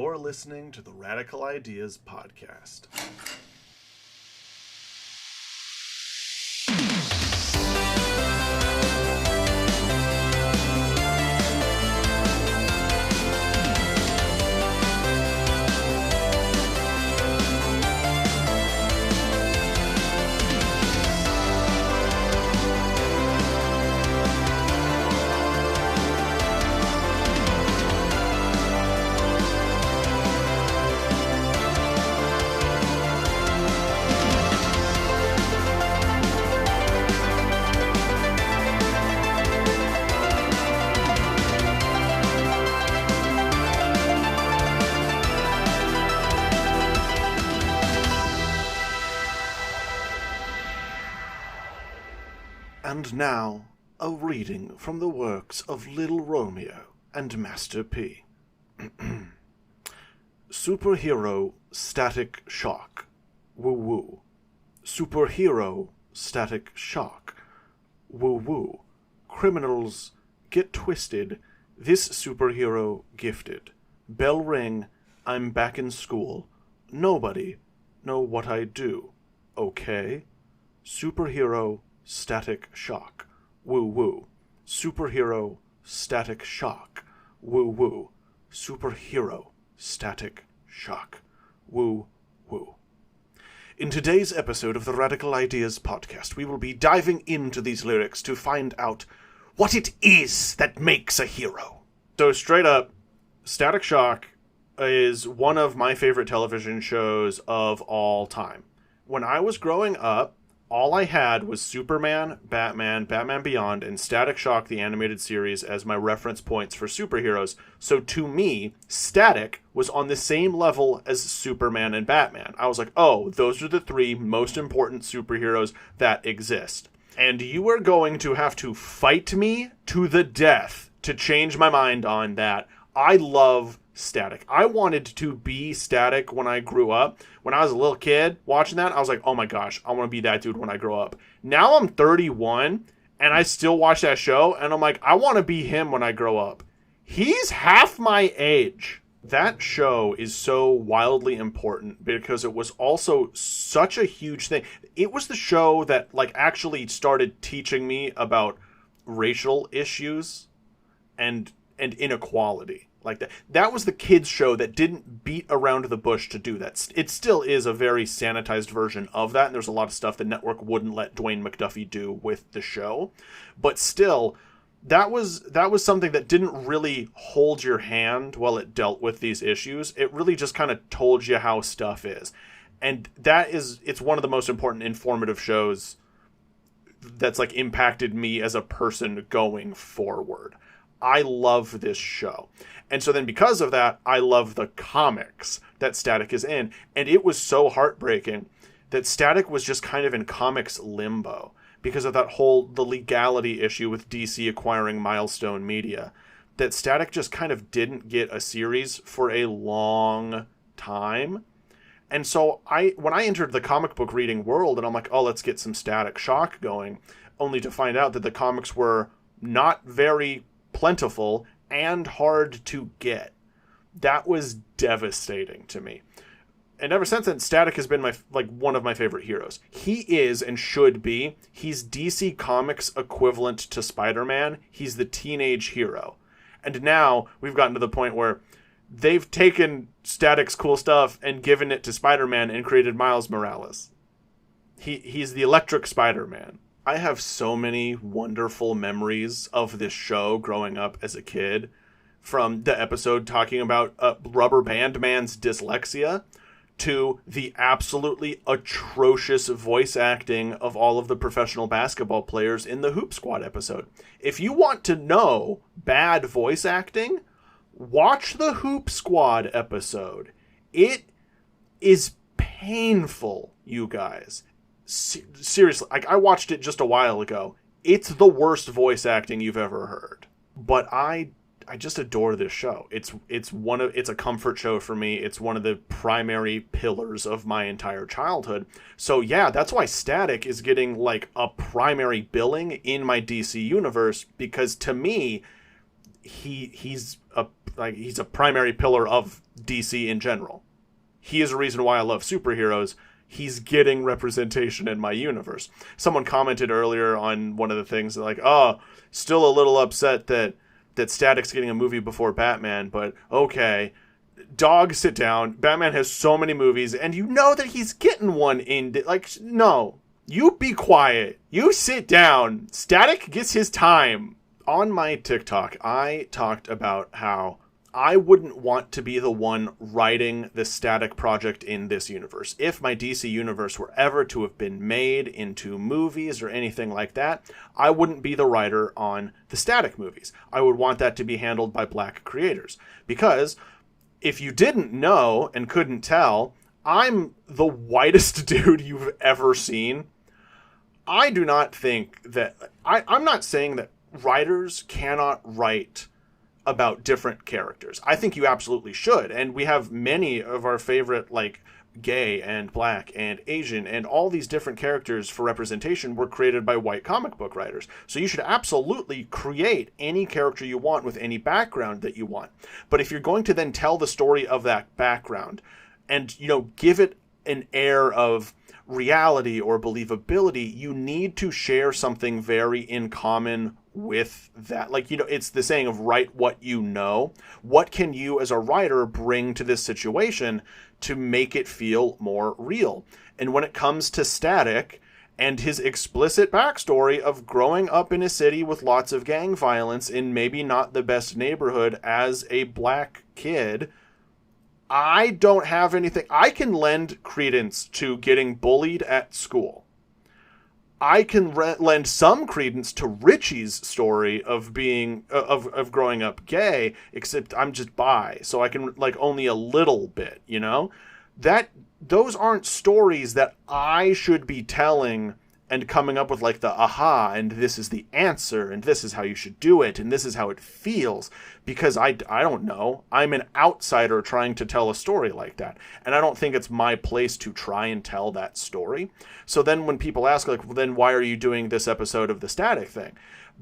You're listening to the Radical Ideas Podcast. And now, a reading from the works of Little Romeo and Master P. Superhero Static Shock. Woo woo. Superhero Static Shock. Woo woo. Criminals get twisted. This superhero gifted. Bell ring. I'm back in school. Nobody know what I do. Okay? Superhero Static Shock. Woo woo. Superhero Static Shock. Woo woo. Superhero Static Shock. Woo woo. In today's episode of the Radical Ideas Podcast, we will be diving into these lyrics to find out what it is that makes a hero. So straight up, Static Shock is one of my favorite television shows of all time. When I was growing up, all I had was Superman, Batman, Batman Beyond, and Static Shock, the animated series, as my reference points for superheroes. So to me, Static was on the same level as Superman and Batman. I was like, oh, those are the three most important superheroes that exist. And you are going to have to fight me to the death to change my mind on that. I love Static. I wanted to be Static when I grew up. When I was a little kid watching that, I was like, oh my gosh, I want to be that dude when I grow up. Now I'm 31 and I still watch that show and I'm like, I want to be him when I grow up. He's half my age. That show is so wildly important because it was also such a huge thing. It was the show that actually started teaching me about racial issues and inequality. That was the kids show that didn't beat around the bush to do that. It still is a very sanitized version of that, and there's a lot of stuff the network wouldn't let Dwayne McDuffie do with the show. But still, that was something that didn't really hold your hand while it dealt with these issues. It really just kind of told you how stuff is. And it's one of the most important informative shows that's impacted me as a person going forward. I love this show. And so then because of that, I love the comics that Static is in. And it was so heartbreaking that Static was just kind of in comics limbo because of the legality issue with DC acquiring Milestone Media. That Static just kind of didn't get a series for a long time. And so when I entered the comic book reading world and I'm like, oh, let's get some Static Shock going, only to find out that the comics were not very plentiful and hard to get. That was devastating to me. And ever since then, Static has been one of my favorite heroes. He is and should be. He's DC Comics equivalent to Spider-Man. He's the teenage hero. And now we've gotten to the point where they've taken Static's cool stuff and given it to Spider-Man and created Miles Morales. He's the Electric Spider-Man. I have so many wonderful memories of this show growing up as a kid, from the episode talking about Rubberband Man's dyslexia to the absolutely atrocious voice acting of all of the professional basketball players in the Hoop Squad episode. If you want to know bad voice acting, watch the Hoop Squad episode. It is painful, you guys. Seriously, I watched it just a while ago. It's the worst voice acting you've ever heard. But I just adore this show. It's a comfort show for me. It's one of the primary pillars of my entire childhood. So yeah, that's why Static is getting a primary billing in my DC universe, because to me, he's a primary pillar of DC in general. He is a reason why I love superheroes. He's getting representation in my universe. Someone commented earlier on one of the things like, oh, still a little upset that Static's getting a movie before Batman, but okay. Dog, sit down. Batman has so many movies, and you know that he's getting one in... Like, no. You be quiet. You sit down. Static gets his time. On my TikTok, I talked about how I wouldn't want to be the one writing the Static project in this universe. If my DC universe were ever to have been made into movies or anything like that, I wouldn't be the writer on the Static movies. I would want that to be handled by Black creators. Because if you didn't know and couldn't tell, I'm the whitest dude you've ever seen. I do not think that... I'm not saying that writers cannot write about different characters. I think you absolutely should. And we have many of our favorite, like, gay and Black and Asian and all these different characters for representation were created by white comic book writers. So you should absolutely create any character you want with any background that you want. But if you're going to then tell the story of that background and, you know, give it an air of reality or believability, you need to share something very in common with that. Like, you know, it's the saying of write what you know. What can you as a writer bring to this situation to make it feel more real? And when it comes to Static and his explicit backstory of growing up in a city with lots of gang violence in maybe not the best neighborhood as a Black kid, I don't have anything. I can lend credence to getting bullied at school. I can lend some credence to Richie's story of being of growing up gay, except I'm just bi, so I can, like, only a little bit, you know? Those aren't stories that I should be telling and coming up with, like, the aha, and this is the answer, and this is how you should do it, and this is how it feels, because I don't know. I'm an outsider trying to tell a story like that, and I don't think it's my place to try and tell that story. So then when people ask, like, well, then why are you doing this episode of the Static thing?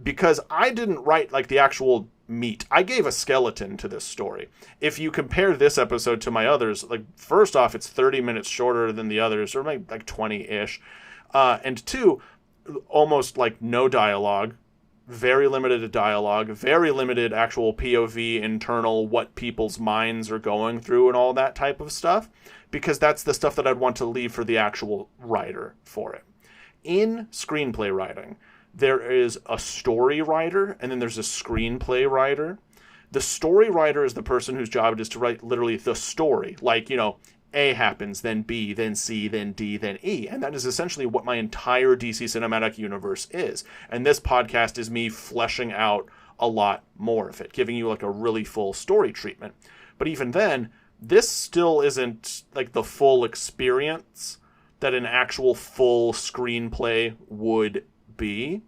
Because I didn't write, like, the actual meat. I gave a skeleton to this story. If you compare this episode to my others, like, first off, it's 30 minutes shorter than the others, or maybe like 20-ish. And two, almost like no dialogue, very limited dialogue, very limited actual POV, internal, what people's minds are going through and all that type of stuff, because that's the stuff that I'd want to leave for the actual writer for it. In screenplay writing, there is a story writer and then there's a screenplay writer. The story writer is the person whose job it is to write literally the story, like, you know, A happens, then B, then C, then D, then E. And that is essentially what my entire DC cinematic universe is. And this podcast is me fleshing out a lot more of it, giving you, like, a really full story treatment. But even then, this still isn't, like, the full experience that an actual full screenplay would be.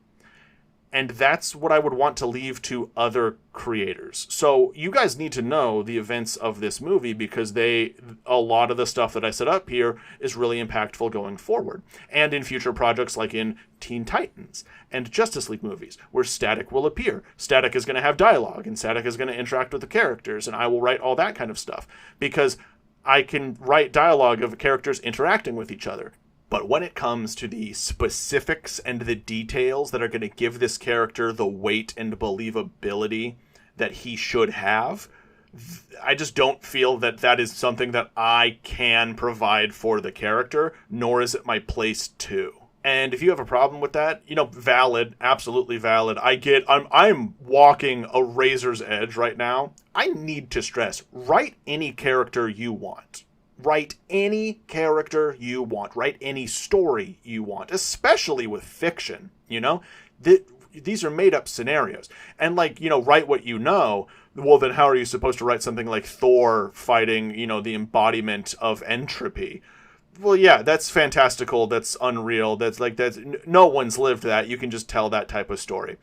And that's what I would want to leave to other creators. So you guys need to know the events of this movie because a lot of the stuff that I set up here is really impactful going forward. And in future projects like in Teen Titans and Justice League movies where Static will appear. Static is going to have dialogue and Static is going to interact with the characters and I will write all that kind of stuff because I can write dialogue of characters interacting with each other. But when it comes to the specifics and the details that are going to give this character the weight and believability that he should have, I just don't feel that that is something that I can provide for the character, nor is it my place to. And if you have a problem with that, you know, valid, absolutely valid. I'm walking a razor's edge right now. I need to stress, write any character you want. Write any character you want. Write any story you want, especially with fiction, you know? These are made-up scenarios. And, like, you know, write what you know. Well, then how are you supposed to write something like Thor fighting, you know, the embodiment of entropy? Well, yeah, that's fantastical. That's unreal. That's no one's lived that. You can just tell that type of story.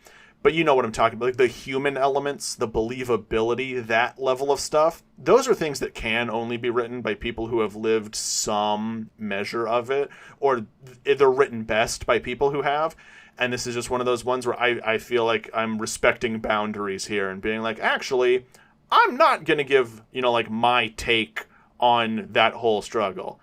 But you know what I'm talking about, like the human elements, the believability, that level of stuff. Those are things that can only be written by people who have lived some measure of it, or they're written best by people who have. And this is just one of those ones where I feel like I'm respecting boundaries here and being like, actually, I'm not going to give, like my take on that whole struggle.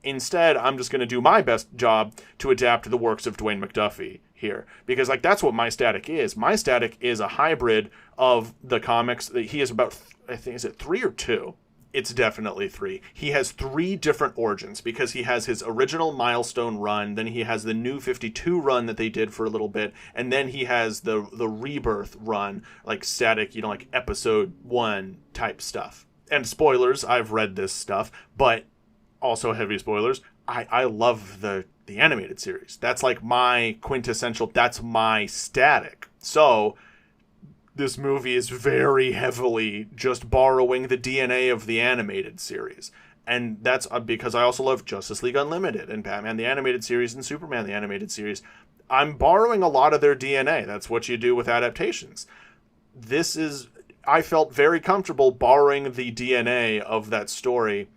Instead, I'm just going to do my best job to adapt to the works of Dwayne McDuffie here. Because, that's what My Static is. My Static is a hybrid of the comics. He is about, I think, is it 3 or 2? It's definitely 3. He has 3 different origins because he has his original Milestone run, then he has the New 52 run that they did for a little bit, and then he has the Rebirth run, like Static, like episode 1 type stuff. And spoilers, I've read this stuff, but also heavy spoilers, I love the animated series. That's like my quintessential, that's my Static. So this movie is very heavily just borrowing the DNA of the animated series. And that's because I also love Justice League Unlimited and Batman the Animated Series and Superman the Animated Series. I'm borrowing a lot of their DNA. That's what you do with adaptations. I felt very comfortable borrowing the DNA of that story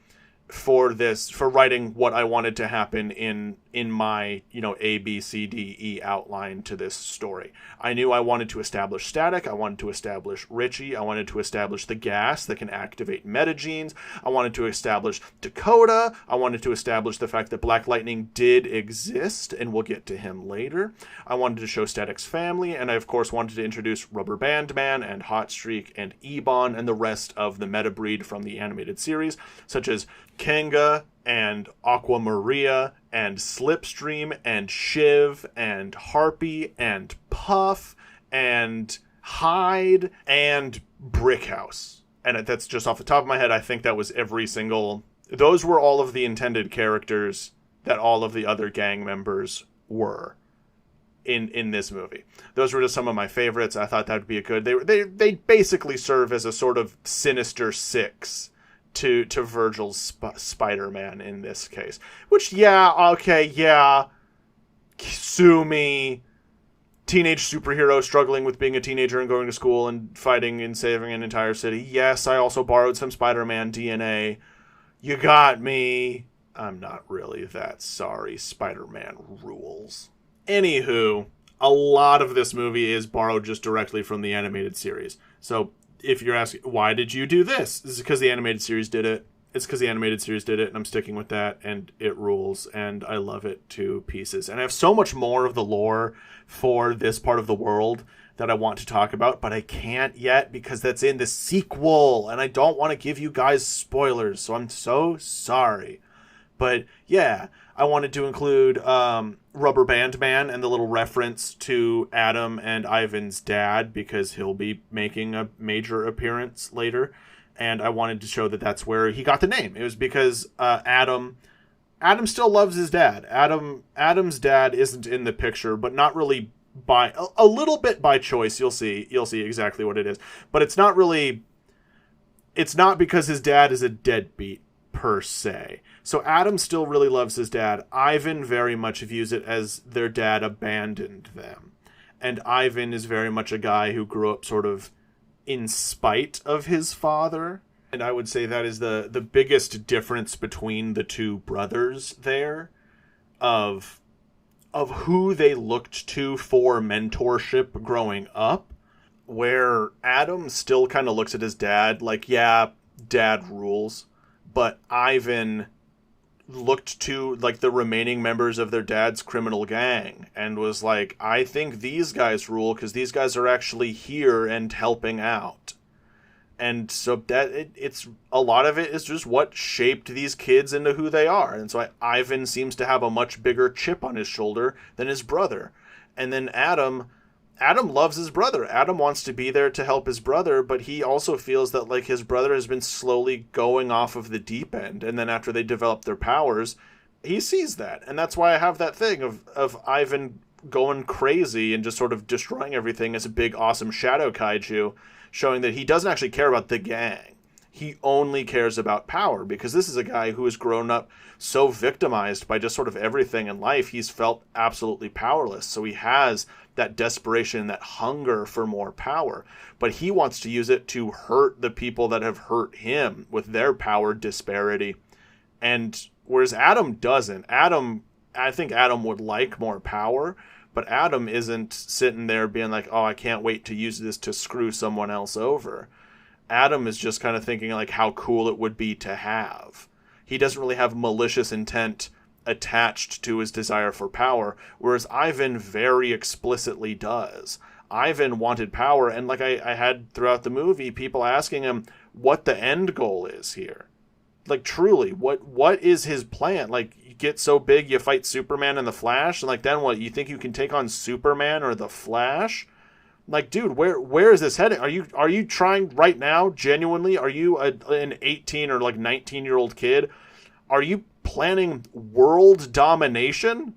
for writing what I wanted to happen in my, A, B, C, D, E outline to this story. I knew I wanted to establish Static. I wanted to establish Richie. I wanted to establish the gas that can activate metagenes. I wanted to establish Dakota. I wanted to establish the fact that Black Lightning did exist, and we'll get to him later. I wanted to show Static's family, and I, of course, wanted to introduce Rubberband Man and Hotstreak and Ebon and the rest of the meta breed from the animated series, such as Kanga and Aqua Maria and Slipstream and Shiv and Harpy and Puff and Hyde and Brickhouse. And that's just off the top of my head. I think that was those were all of the intended characters that all of the other gang members were in this movie. Those were just some of my favorites. I thought that would be they basically serve as a sort of Sinister Six to Virgil's Spider-Man in this case. Which, sue me. Teenage superhero struggling with being a teenager and going to school and fighting and saving an entire city. Yes, I also borrowed some Spider-Man DNA. You got me. I'm not really that sorry. Spider-Man rules. Anywho, a lot of this movie is borrowed just directly from the animated series. So if you're asking, why did you do this? This is because the animated series did it. It's because the animated series did it, and I'm sticking with that, and it rules, and I love it to pieces. And I have so much more of the lore for this part of the world that I want to talk about, but I can't yet because that's in the sequel, and I don't want to give you guys spoilers, so I'm so sorry. But yeah, I wanted to include Rubberband Man and the little reference to Adam and Ivan's dad because he'll be making a major appearance later. And I wanted to show that that's where he got the name. It was because Adam still loves his dad. Adam's dad isn't in the picture, but not really by a little bit by choice. You'll see exactly what it is. But it's not because his dad is a deadbeat per se. So Adam still really loves his dad. Ivan very much views it as their dad abandoned them. And Ivan is very much a guy who grew up sort of in spite of his father. And I would say that is the biggest difference between the two brothers there of who they looked to for mentorship growing up, where Adam still kind of looks at his dad like, yeah, dad rules. But Ivan looked to like the remaining members of their dad's criminal gang and was like, I think these guys rule because these guys are actually here and helping out. And so that it's a lot of it is just what shaped these kids into who they are. And so Ivan seems to have a much bigger chip on his shoulder than his brother. And then Adam loves his brother. Adam wants to be there to help his brother, but he also feels that like his brother has been slowly going off of the deep end. And then after they develop their powers, he sees that. And that's why I have that thing of Ivan going crazy and just sort of destroying everything as a big, awesome shadow kaiju, showing that he doesn't actually care about the gang. He only cares about power because this is a guy who has grown up so victimized by just sort of everything in life. He's felt absolutely powerless. So he has that desperation, that hunger for more power. But he wants to use it to hurt the people that have hurt him with their power disparity. And whereas Adam doesn't. I think Adam would like more power, But Adam isn't sitting there being like, oh, I can't wait to use this to screw someone else over. Adam is just kind of thinking like how cool it would be to have. He doesn't really have malicious intent attached to his desire for power, whereas Ivan very explicitly does. Ivan wanted power, and like I had throughout the movie, people asking him what the end goal is here. Like, truly, what is his plan? Like, you get so big, you fight Superman and the Flash, and like, then what? You think you can take on Superman or the Flash? Like, dude, where is this heading? Are you trying right now, genuinely? Are you an 18 or like 19-year-old kid? Are you planning world domination?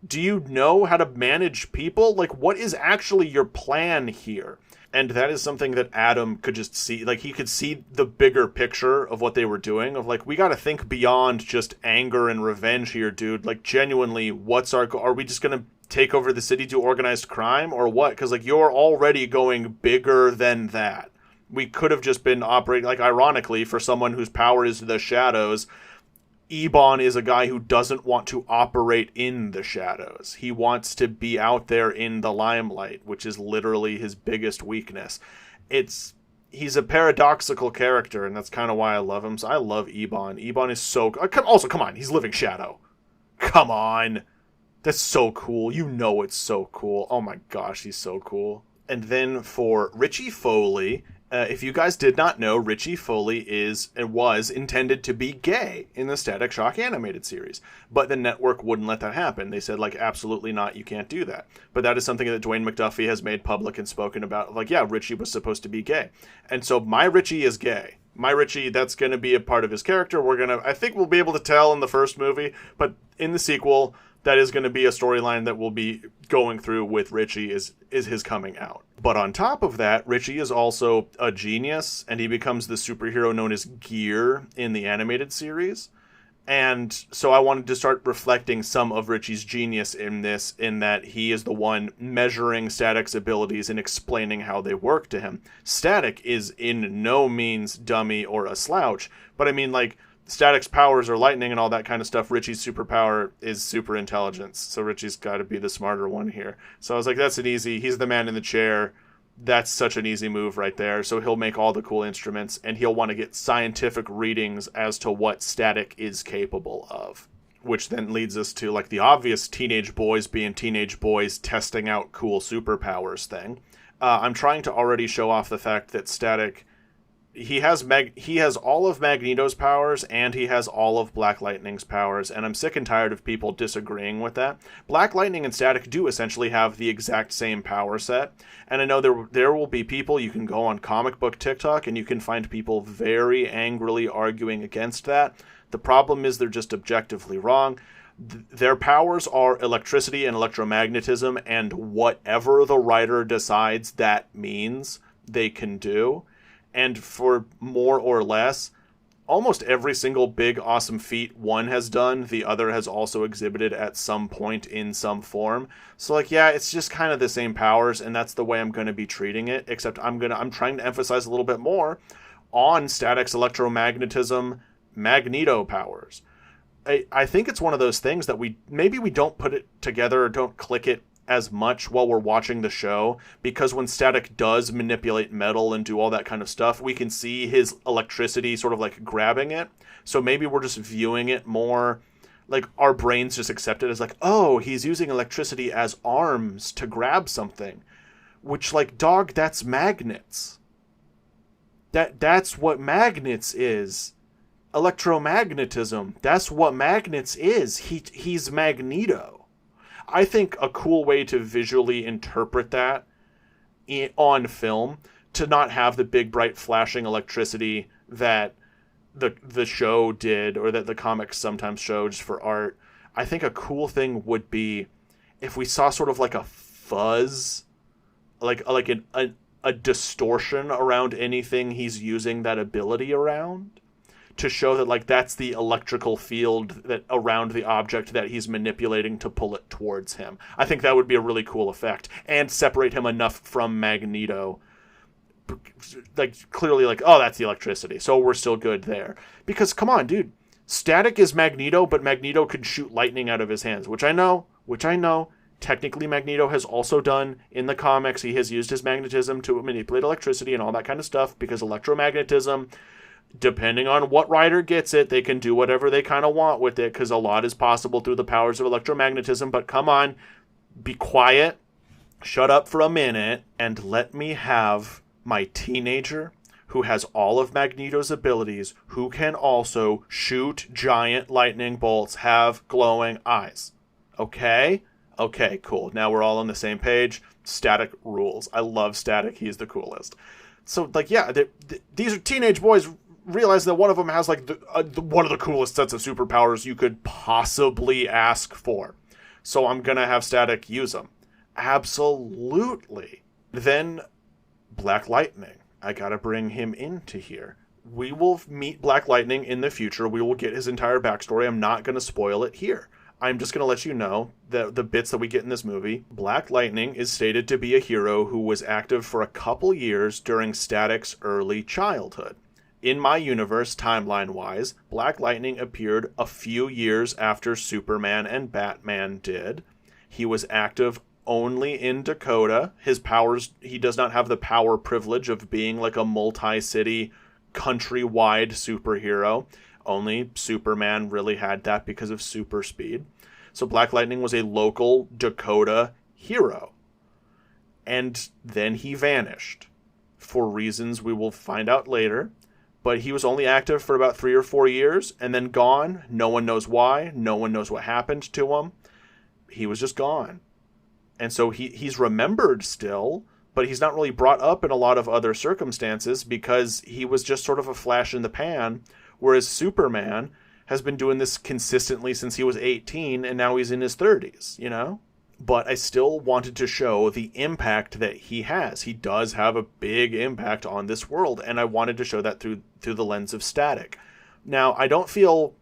Do you know how to manage people? Like, what is actually your plan here? And that is something that Adam could just see. Like, he could see the bigger picture of what they were doing. Of, like, we got to think beyond just anger and revenge here, dude. Like, genuinely, are we just going to take over the city to organized crime or what? Because, like, you're already going bigger than that. We could have just been operating, like, ironically, for someone whose power is the shadows, Ebon is a guy who doesn't want to operate in the shadows. He wants to be out there in the limelight, which is literally his biggest weakness. He's a paradoxical character, and that's kind of why I love him. So I love Ebon. Ebon is so... Also, come on, he's Living Shadow. Come on. That's so cool. You know it's so cool. Oh my gosh, he's so cool. And then for Richie Foley... if you guys did not know, Richie Foley was intended to be gay in the Static Shock animated series. But the network wouldn't let that happen. They said, like, absolutely not, you can't do that. But that is something that Dwayne McDuffie has made public and spoken about. Like, yeah, Richie was supposed to be gay. And so my Richie is gay. My Richie, that's going to be a part of his character. I think we'll be able to tell in the first movie, but in the sequel, that is going to be a storyline that we'll be going through with Richie is his coming out. But on top of that, Richie is also a genius, and he becomes the superhero known as Gear in the animated series. And so I wanted to start reflecting some of Richie's genius in this, in that he is the one measuring Static's abilities and explaining how they work to him. Static is in no means dummy or a slouch, but I mean, like, Static's powers are lightning and all that kind of stuff. Richie's superpower is super intelligence. So Richie's got to be the smarter one here. So I was like, he's the man in the chair. That's such an easy move right there. So he'll make all the cool instruments, and he'll want to get scientific readings as to what Static is capable of. Which then leads us to, like, the obvious teenage boys being teenage boys testing out cool superpowers thing. I'm trying to already show off the fact that Static... He has all of Magneto's powers, and he has all of Black Lightning's powers, and I'm sick and tired of people disagreeing with that. Black Lightning and Static do essentially have the exact same power set, and I know there will be people, you can go on comic book TikTok, and you can find people very angrily arguing against that. The problem is they're just objectively wrong. Their powers are electricity and electromagnetism, and whatever the writer decides that means, they can do. And for more or less, almost every single big, awesome feat one has done, the other has also exhibited at some point in some form. So, like, yeah, it's just kind of the same powers, and that's the way I'm going to be treating it, except I'm trying to emphasize a little bit more on Static's electromagnetism Magneto powers. I think it's one of those things that we don't put it together or don't click it as much while we're watching the show, because when Static does manipulate metal and do all that kind of stuff, we can see his electricity sort of like grabbing it. So maybe we're just viewing it more like our brains just accept it as like, oh, he's using electricity as arms to grab something, which, like, dog, that's magnets. That's what magnets is. Electromagnetism, that's what magnets is. He's Magneto. I think a cool way to visually interpret that on film, to not have the big, bright, flashing electricity that the show did, or that the comics sometimes show just for art. I think a cool thing would be if we saw sort of like a fuzz, like a distortion around anything he's using that ability around, to show that, like, that's the electrical field that around the object that he's manipulating to pull it towards him. I think that would be a really cool effect, and separate him enough from Magneto, like, clearly, like, oh, that's the electricity, so we're still good there. Because, come on, dude, Static is Magneto, but Magneto can shoot lightning out of his hands, which I know technically Magneto has also done in the comics. He has used his magnetism to manipulate electricity and all that kind of stuff, because electromagnetism, depending on what writer gets it, they can do whatever they kind of want with it, because a lot is possible through the powers of electromagnetism. But come on, be quiet, shut up for a minute, and let me have my teenager who has all of Magneto's abilities, who can also shoot giant lightning bolts, have glowing eyes. Okay? Okay, cool. Now we're all on the same page. Static rules. I love Static. He's the coolest. So, like, yeah, these are teenage boys. Realize that one of them has like one of the coolest sets of superpowers you could possibly ask for. So I'm going to have Static use them. Absolutely. Then Black Lightning. I got to bring him into here. We will meet Black Lightning in the future. We will get his entire backstory. I'm not going to spoil it here. I'm just going to let you know that the bits that we get in this movie. Black Lightning is stated to be a hero who was active for a couple years during Static's early childhood. In my universe, timeline-wise, Black Lightning appeared a few years after Superman and Batman did. He was active only in Dakota. His powers, he does not have the power privilege of being like a multi-city, countrywide superhero. Only Superman really had that because of super speed. So Black Lightning was a local Dakota hero. And then he vanished. For reasons we will find out later. But he was only active for about 3 or 4 years and then gone. No one knows why. No one knows what happened to him. He was just gone. And so he's remembered still, but he's not really brought up in a lot of other circumstances because he was just sort of a flash in the pan, whereas Superman has been doing this consistently since he was 18 and now he's in his 30s, you know? But I still wanted to show the impact that he has. He does have a big impact on this world, and I wanted to show that through the lens of Static. Now, I don't feel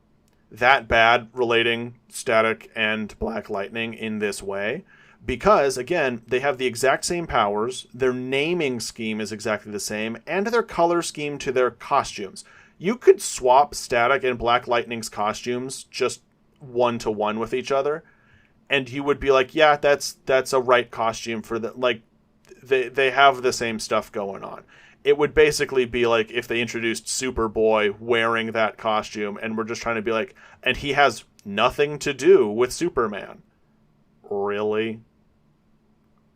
that bad relating Static and Black Lightning in this way, because, again, they have the exact same powers, their naming scheme is exactly the same, and their color scheme to their costumes. You could swap Static and Black Lightning's costumes just 1-to-1 with each other, and you would be like, yeah, that's a right costume for the, like, they have the same stuff going on. It would basically be like if they introduced Superboy wearing that costume, and we're just trying to be like, and he has nothing to do with Superman. Really?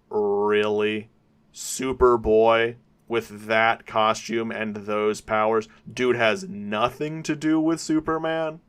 Really? Superboy with that costume and those powers? Dude has nothing to do with Superman?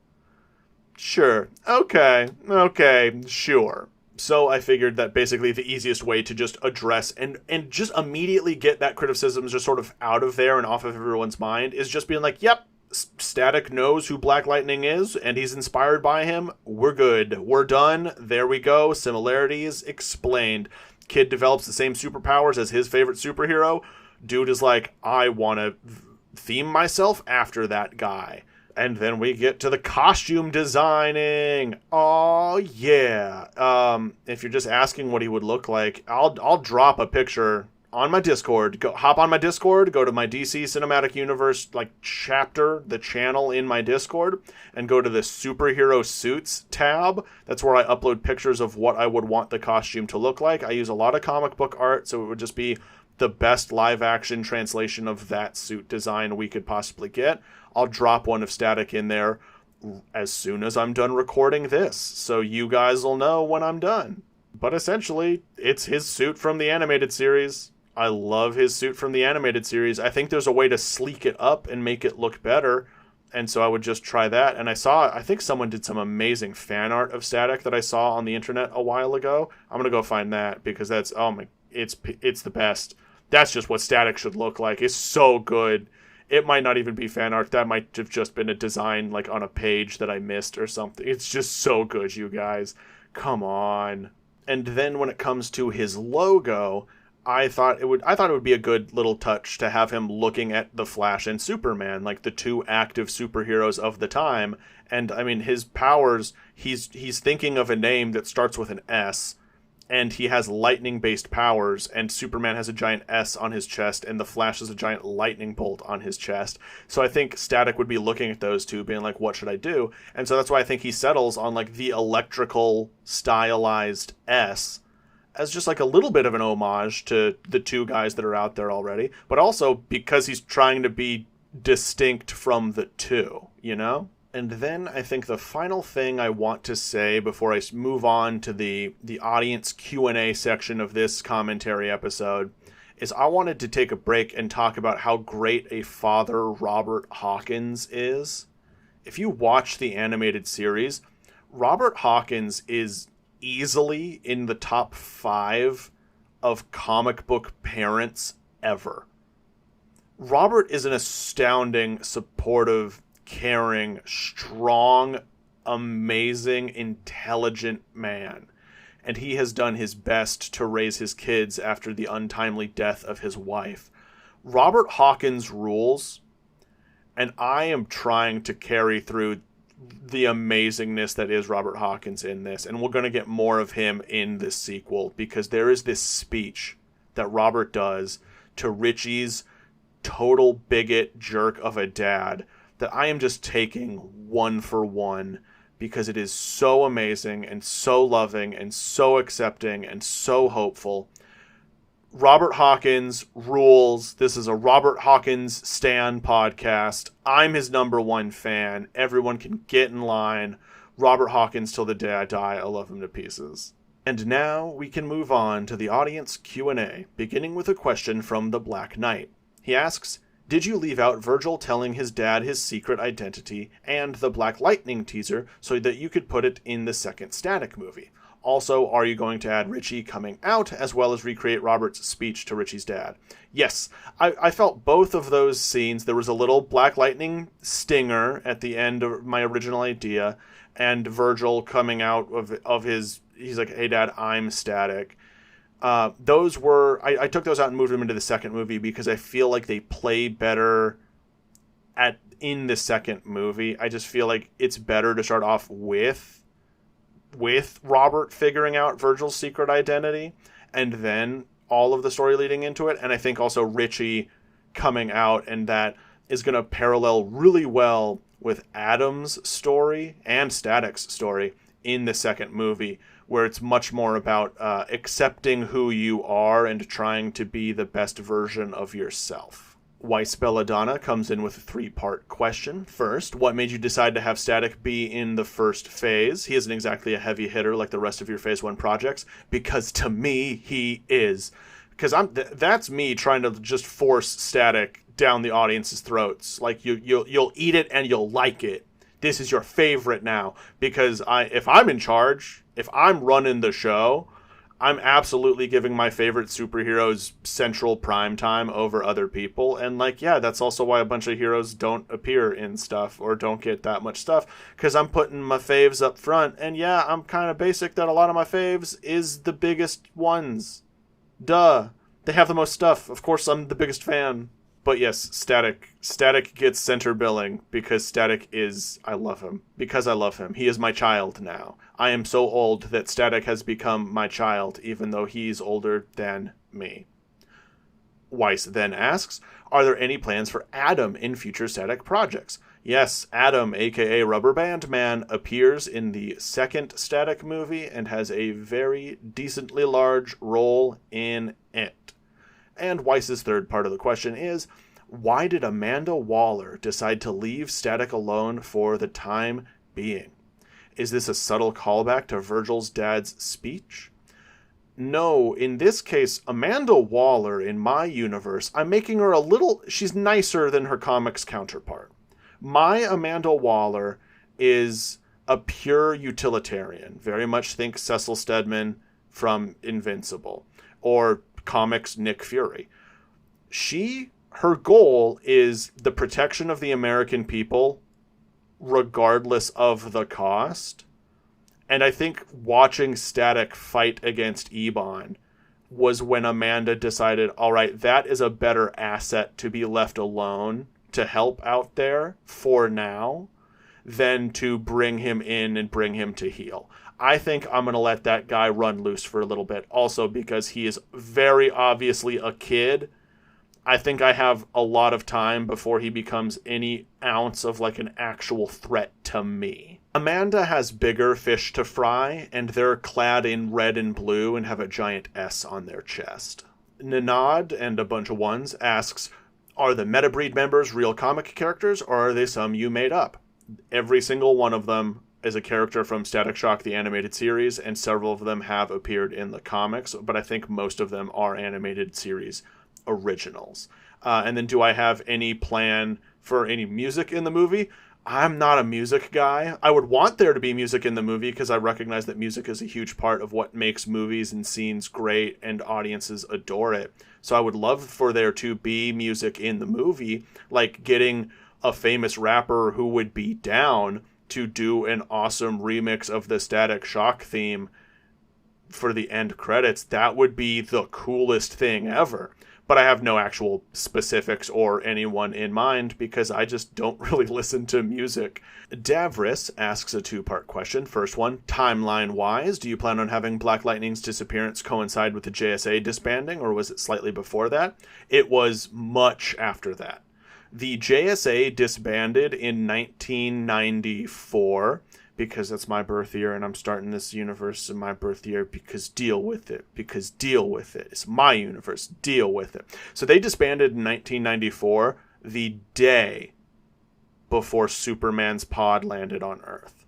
Sure. Okay, sure. So I figured that basically the easiest way to just address and just immediately get that criticism just sort of out of there and off of everyone's mind is just being like, yep, Static knows who Black Lightning is and he's inspired by him. We're good. We're done. There we go. Similarities explained. Kid develops the same superpowers as his favorite superhero. Dude is like, I want to theme myself after that guy. And then we get to the costume designing. Oh, yeah. If you're just asking what he would look like, I'll drop a picture on my Discord. Hop on my Discord, go to my DC Cinematic Universe chapter, the channel in my Discord, and go to the Superhero Suits tab. That's where I upload pictures of what I would want the costume to look like. I use a lot of comic book art, so it would just be the best live-action translation of that suit design we could possibly get. I'll drop one of Static in there as soon as I'm done recording this, so you guys will know when I'm done. But essentially, it's his suit from the animated series. I love his suit from the animated series. I think there's a way to sleek it up and make it look better, and so I would just try that. And I think someone did some amazing fan art of Static that I saw on the internet a while ago. I'm gonna go find that because that's, it's the best. That's just what Static should look like. It's so good. It might not even be fan art. That might have just been a design on a page that I missed or something. It's just so good, you guys. Come on. And then when it comes to his logo, I thought it would be a good little touch to have him looking at the Flash and Superman, like the two active superheroes of the time. And I mean, his powers, he's thinking of a name that starts with an S, and he has lightning-based powers, and Superman has a giant S on his chest, and the Flash has a giant lightning bolt on his chest. So I think Static would be looking at those two, being like, what should I do? And so that's why I think he settles on, like, the electrical stylized S as just, like, a little bit of an homage to the two guys that are out there already, but also because he's trying to be distinct from the two, you know? And then I think the final thing I want to say before I move on to the audience Q&A section of this commentary episode is I wanted to take a break and talk about how great a father Robert Hawkins is. If you watch the animated series, Robert Hawkins is easily in the top 5 of comic book parents ever. Robert is an astounding, supportive, caring, strong, amazing, intelligent man. And he has done his best to raise his kids after the untimely death of his wife. Robert Hawkins rules, and I am trying to carry through the amazingness that is Robert Hawkins in this. And we're going to get more of him in this sequel, because there is this speech that Robert does to Richie's total bigot jerk of a dad that I am just taking one for one, because it is so amazing and so loving and so accepting and so hopeful. Robert Hawkins rules. This is a Robert Hawkins Stan podcast. I'm his #1 fan. Everyone can get in line. Robert Hawkins till the day I die. I love him to pieces. And now we can move on to the audience Q&A, beginning with a question from the Black Knight. He asks, did you leave out Virgil telling his dad his secret identity and the Black Lightning teaser so that you could put it in the second Static movie? Also, are you going to add Richie coming out as well as recreate Robert's speech to Richie's dad? Yes, I felt both of those scenes. There was a little Black Lightning stinger at the end of my original idea, and Virgil coming out of his, he's like, hey dad, I'm Static. Those were, I took those out and moved them into the second movie because I feel like they play better in the second movie. I just feel like it's better to start off with Robert figuring out Virgil's secret identity and then all of the story leading into it. And I think also Richie coming out, and that is going to parallel really well with Adam's story and Static's story in the second movie, where it's much more about accepting who you are and trying to be the best version of yourself. Weiss Belladonna comes in with a 3-part question. First, what made you decide to have Static be in the first phase? He isn't exactly a heavy hitter like the rest of your Phase 1 projects, because to me, he is. Because that's me trying to just force Static down the audience's throats. Like, you'll eat it and you'll like it. This is your favorite now. Because if I'm in charge, if I'm running the show, I'm absolutely giving my favorite superheroes central prime time over other people. And like, yeah, that's also why a bunch of heroes don't appear in stuff or don't get that much stuff, because I'm putting my faves up front. And yeah, I'm kind of basic that a lot of my faves is the biggest ones. Duh. They have the most stuff. Of course, I'm the biggest fan. But yes, Static gets center billing because Static is, I love him. Because I love him. He is my child now. I am so old that Static has become my child, even though he's older than me. Weiss then asks, are there any plans for Adam in future Static projects? Yes, Adam, aka Rubberband Man, appears in the second Static movie and has a very decently large role in it. And Weiss's third part of the question is, why did Amanda Waller decide to leave Static alone for the time being? Is this a subtle callback to Virgil's dad's speech? No, in this case, Amanda Waller, in my universe, I'm making her she's nicer than her comics counterpart. My Amanda Waller is a pure utilitarian. Very much think Cecil Stedman from Invincible, or comics Nick Fury. Her goal is the protection of the American people regardless of the cost. And I think watching Static fight against Ebon was when Amanda decided, all right, that is a better asset to be left alone to help out there for now. than to bring him in and bring him to heel. I think I'm going to let that guy run loose for a little bit. Also, because he is very obviously a kid. I think I have a lot of time before he becomes any ounce of like an actual threat to me. Amanda has bigger fish to fry, and they're clad in red and blue and have a giant S on their chest. Nanad and a bunch of ones asks, are the Metabreed members real comic characters, or are they some you made up? Every single one of them is a character from Static Shock, the animated series, and several of them have appeared in the comics, but I think most of them are animated series originals. And then do I have any plan for any music in the movie? I'm not a music guy. I would want there to be music in the movie because I recognize that music is a huge part of what makes movies and scenes great and audiences adore it. So I would love for there to be music in the movie, like getting a famous rapper who would be down to do an awesome remix of the Static Shock theme for the end credits. That would be the coolest thing ever. But I have no actual specifics or anyone in mind because I just don't really listen to music. Davris asks a two-part question. First one, timeline-wise, do you plan on having Black Lightning's disappearance coincide with the JSA disbanding, or was it slightly before that? It was much after that. The JSA disbanded in 1994 because that's my birth year and I'm starting this universe in my birth year because deal with it. It's my universe. Deal with it. So they disbanded in 1994, the day before Superman's pod landed on Earth.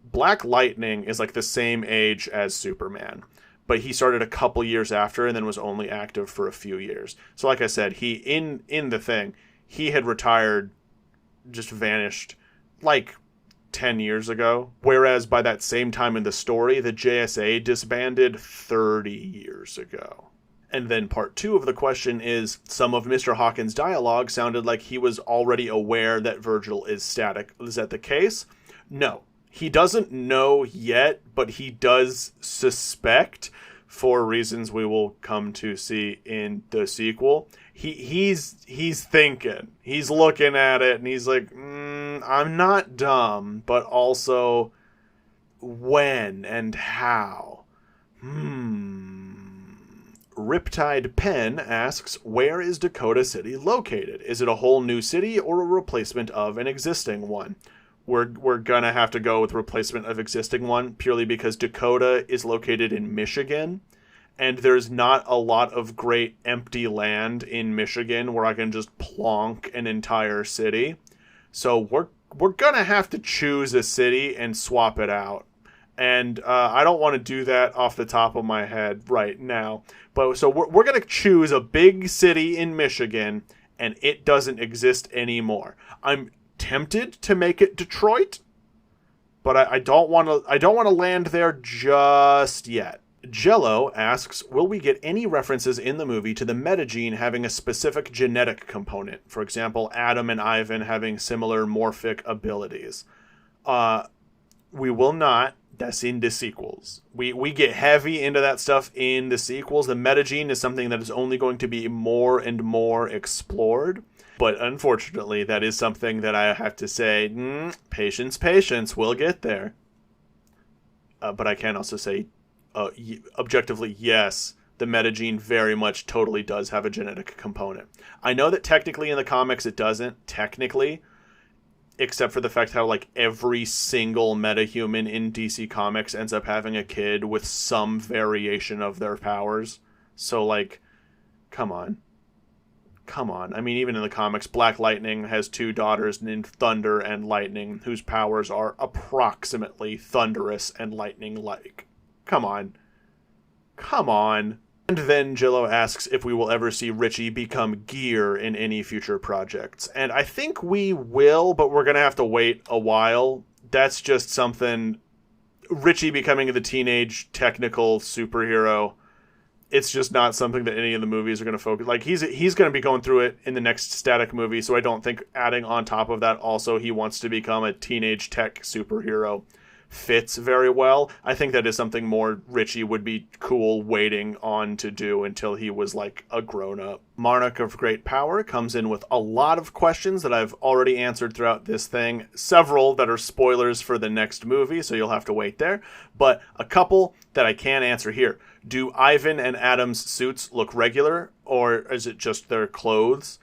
Black Lightning is like the same age as Superman, but he started a couple years after and then was only active for a few years. So like I said, he in the thing, he had retired, just vanished like 10 years ago, whereas by that same time in the story, the JSA disbanded 30 years ago. And then part two of the question is, some of Mr. Hawkins' dialogue sounded like he was already aware that Virgil is static. Is that the case? No. He doesn't know yet, but he does suspect, for reasons we will come to see in the sequel. He's thinking. He's looking at it, and he's like, I'm not dumb, but also when and how? Riptide Pen asks, where is Dakota City located? Is it a whole new city or a replacement of an existing one? We're gonna have to go with replacement of existing one purely because Dakota is located in Michigan, and there's not a lot of great empty land in Michigan where I can just plonk an entire city. So we're gonna have to choose a city and swap it out. And I don't want to do that off the top of my head right now. But so we're going to choose a big city in Michigan, and it doesn't exist anymore. I'm tempted to make it Detroit, but I don't want to land there just yet. Jello asks, will we get any references in the movie to the metagene having a specific genetic component? For example, Adam and Ivan having similar morphic abilities. We will not. That's in the sequels. We get heavy into that stuff in the sequels. The metagene is something that is only going to be more and more explored. But unfortunately, that is something that I have to say, patience, we'll get there. But I can also say, objectively, yes, the metagene very much totally does have a genetic component. I know that technically in the comics it doesn't, technically, except for the fact how like every single metahuman in DC Comics ends up having a kid with some variation of their powers. So like, come on. I mean, even in the comics, Black Lightning has two daughters named Thunder and Lightning, whose powers are approximately thunderous and lightning-like. Come on. And then Jillo asks if we will ever see Richie become Gear in any future projects. And I think we will, but we're going to have to wait a while. That's just something... Richie becoming the teenage technical superhero, it's just not something that any of the movies are going to focus... Like, he's going to be going through it in the next Static movie, so I don't think adding on top of that also he wants to become a teenage tech superhero fits very well. I think that is something more Richie would be cool waiting on to do until he was like a grown-up. Monarch of Great Power comes in with a lot of questions that I've already answered throughout this thing. Several that are spoilers for the next movie, so you'll have to wait there. But a couple that I can answer here. Do Ivan and Adam's suits look regular, or is it just their clothes?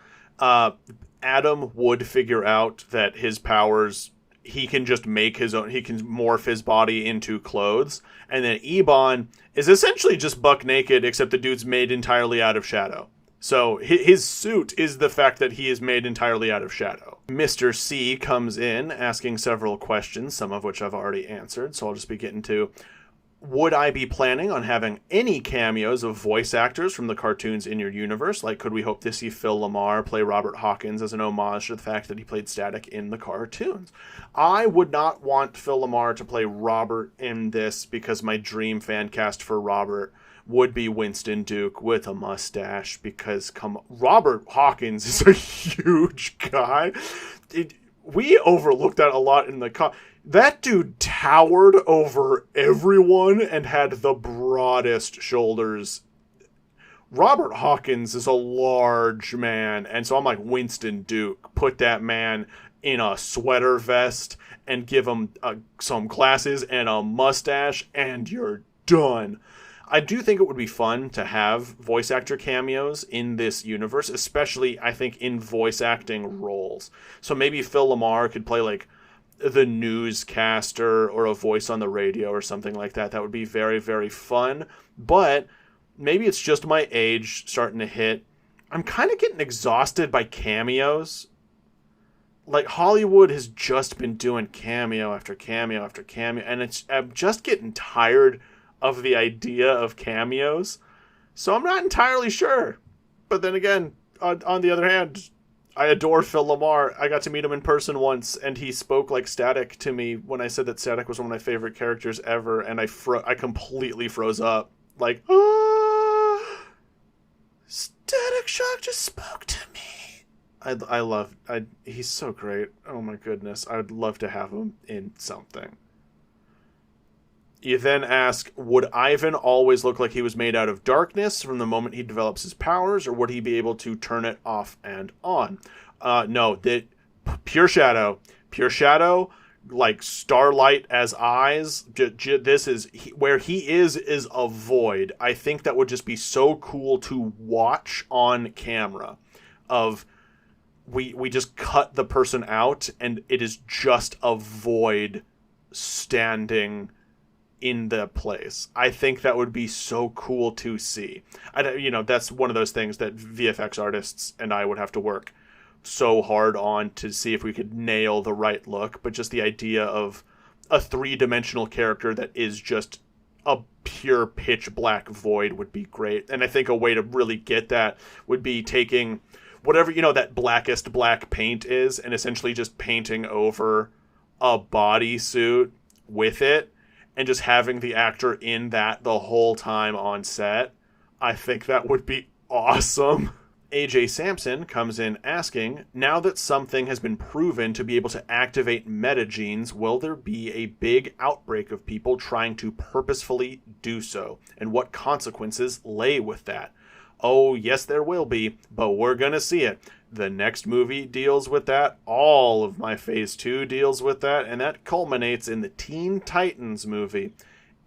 Adam would figure out that his powers, he can just make his own, he can morph his body into clothes. And then Ebon is essentially just buck naked, except the dude's made entirely out of shadow. So his suit is the fact that he is made entirely out of shadow. Mr. C comes in asking several questions, some of which I've already answered. So I'll just be getting to, would I be planning on having any cameos of voice actors from the cartoons in your universe? Like, could we hope to see Phil LaMarr play Robert Hawkins as an homage to the fact that he played Static in the cartoons? I would not want Phil LaMarr to play Robert in this because my dream fan cast for Robert would be Winston Duke with a mustache, because Robert Hawkins is a huge guy. We overlooked that a lot in the that dude towered over everyone and had the broadest shoulders. Robert Hawkins is a large man, and so I'm like, Winston Duke, put that man in a sweater vest and give him some glasses and a mustache, and you're done. I do think it would be fun to have voice actor cameos in this universe, especially, I think, in voice acting roles. So maybe Phil LaMarr could play, like, the newscaster or a voice on the radio or something like that. That would be very, very fun. But maybe it's just my age starting to hit. I'm kind of getting exhausted by cameos. Like, Hollywood has just been doing cameo after cameo after cameo, and I'm just getting tired of the idea of cameos. So I'm not entirely sure. But then again, on the other hand, I adore Phil LaMarr. I got to meet him in person once, and he spoke like Static to me when I said that Static was one of my favorite characters ever, and I completely froze up. Like, Static Shock just spoke to me. He's so great. Oh my goodness. I would love to have him in something. You then ask, would Ivan always look like he was made out of darkness from the moment he develops his powers, or would he be able to turn it off and on? No, pure shadow. Pure shadow, like starlight as eyes. This is, where he is a void. I think that would just be so cool to watch on camera. We just cut the person out, and it is just a void standing in the place. I think that would be so cool to see. That's one of those things that VFX artists and I would have to work so hard on to see if we could nail the right look. But just the idea of a three-dimensional character that is just a pure pitch black void would be great. And I think a way to really get that would be taking whatever, that blackest black paint is, and essentially just painting over a bodysuit with it, and just having the actor in that the whole time on set. I think that would be awesome. AJ Sampson comes in asking, now that something has been proven to be able to activate metagenes, will there be a big outbreak of people trying to purposefully do so? And what consequences lay with that? Oh, yes, there will be, but we're going to see it. The next movie deals with that. All of my Phase 2 deals with that. And that culminates in the Teen Titans movie.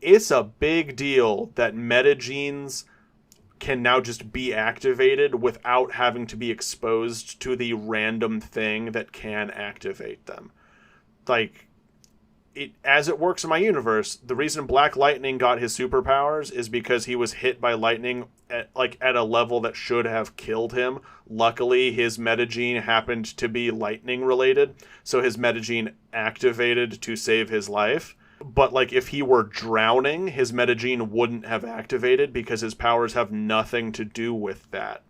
It's a big deal that metagenes can now just be activated without having to be exposed to the random thing that can activate them. Like, as it works in my universe, the reason Black Lightning got his superpowers is because he was hit by lightning at a level that should have killed him. Luckily, his metagene happened to be lightning related, so his metagene activated to save his life. But if he were drowning, his metagene wouldn't have activated because his powers have nothing to do with that.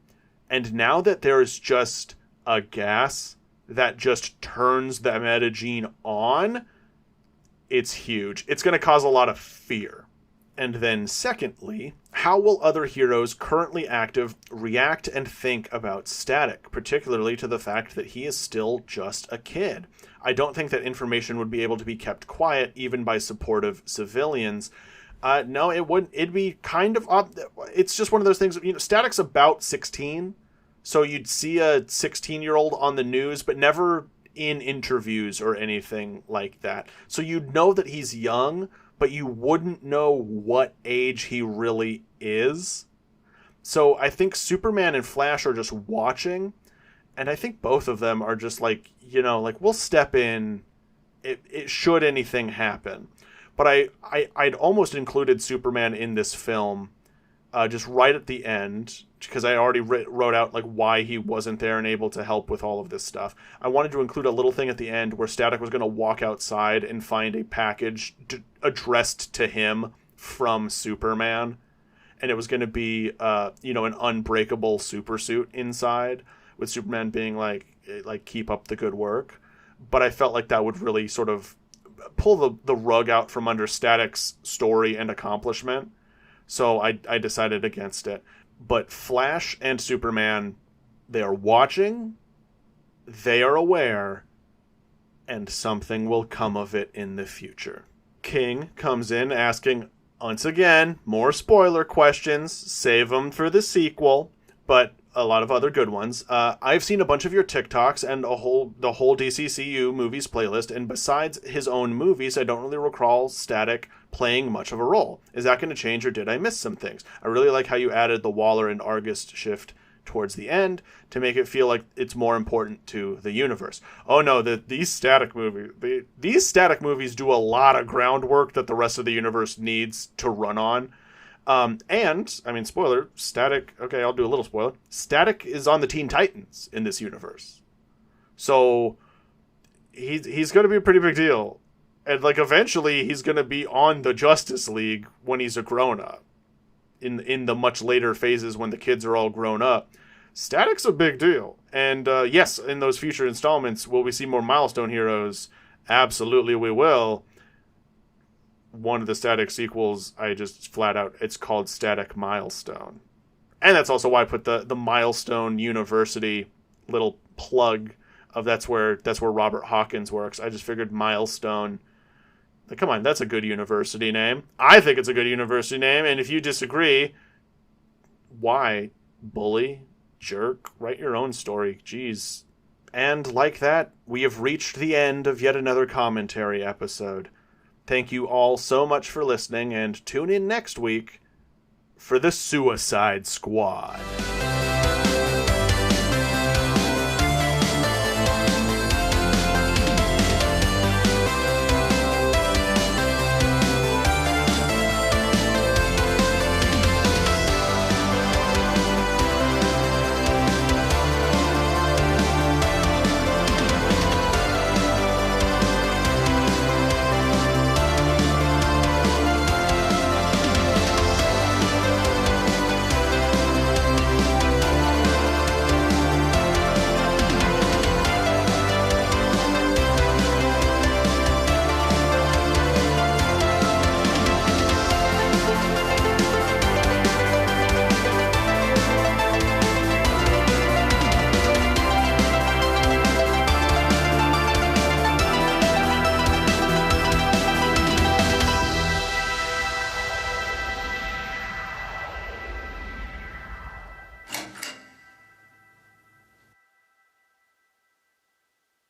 And now that there is just a gas that just turns the metagene on, it's huge. It's going to cause a lot of fear. And then secondly, how will other heroes currently active react and think about Static, particularly to the fact that he is still just a kid? I don't think that information would be able to be kept quiet even by supportive civilians. No, it wouldn't. It'd be kind of it's just one of those things. Static's about 16, so you'd see a 16-year-old on the news, but never in interviews or anything like that. So you'd know that he's young, but you wouldn't know what age he really is. So I think Superman and Flash are just watching, and I think both of them are just like, we'll step in it should anything happen. But I'd almost included Superman in this film just right at the end, because I already wrote out like why he wasn't there and able to help with all of this stuff. I wanted to include a little thing at the end where Static was going to walk outside and find a package addressed to him from Superman, and it was going to be an unbreakable super suit inside, with Superman being like keep up the good work. But I felt like that would really sort of pull the rug out from under Static's story and accomplishment. So I decided against it. But Flash and Superman, they are watching, they are aware, and something will come of it in the future. King comes in asking, once again, more spoiler questions. Save them for the sequel, but a lot of other good ones. I've seen a bunch of your TikToks and the whole DCCU movies playlist, and besides his own movies, I don't really recall Static playing much of a role. Is that going to change, or did I miss some things? I really like how you added the Waller and Argus shift towards the end to make it feel like it's more important to the universe. Oh no, these Static movies do a lot of groundwork that the rest of the universe needs to run on. And, I mean, spoiler, Static, okay, I'll do a little spoiler. Static is on the Teen Titans in this universe. So, he's going to be a pretty big deal. And, eventually he's going to be on the Justice League when he's a grown-up. In the much later phases when the kids are all grown up. Static's a big deal. And, yes, in those future installments, will we see more Milestone heroes? Absolutely we will. One of the Static sequels, I just flat out, it's called Static Milestone. And that's also why I put the Milestone University little plug of that's where Robert Hawkins works. I just figured Milestone, come on, that's a good university name. I think it's a good university name, and if you disagree, why? Bully? Jerk? Write your own story. Jeez. And like that, we have reached the end of yet another commentary episode. Thank you all so much for listening, and tune in next week for the Suicide Squad.